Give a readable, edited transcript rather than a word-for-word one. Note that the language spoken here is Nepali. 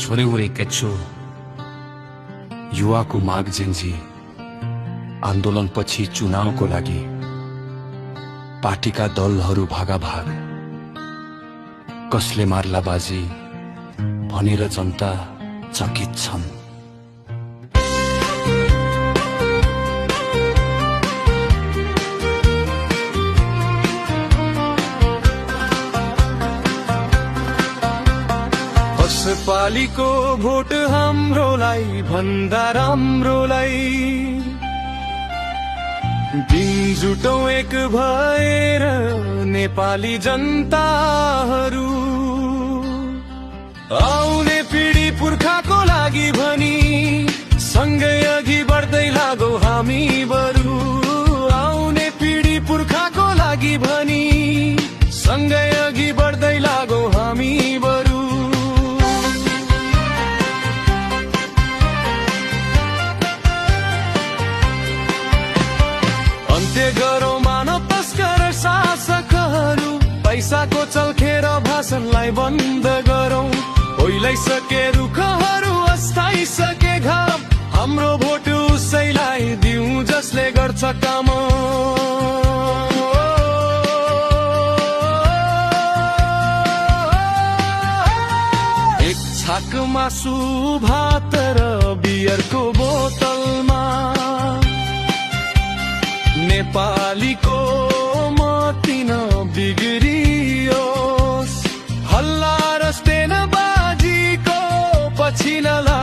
छोर्युरेकै छु। युवाको माग जेन्जी आन्दोलनपछि चुनावको लागि पार्टीका दलहरू भागाभाग, कसले मार्ला बाजी भनेर जनता चकित छन्। पालीको भोट हाम्रोलाई भन्दा राम्रोलाई दिनजुटौं एक भएर नेपाली जनताहरू। आउने पिढी पुर्खाको लागि भनी सँगै अघि बढ्दै लागौ हामी बरु। आउने पिढी पुर्खाको लागि भनी सँगै अघि बढ्दै लागौ हामी बरु। अन्त्य गरौँ मानव तस्कर शासकहरू, पैसाको चल्खेर भाषणलाई बन्द गरौँ। ओइलाइसके रुखहरू अस्ताइ सके घाम, हाम्रो भोट उसैलाई दिउँ जसले गर्छ काम। एक छाक मासु भात र बियरको बोतलमा नेपालीको मति नबिग्रियोस्। हल्ला र स्टेन बाजीको पछि नला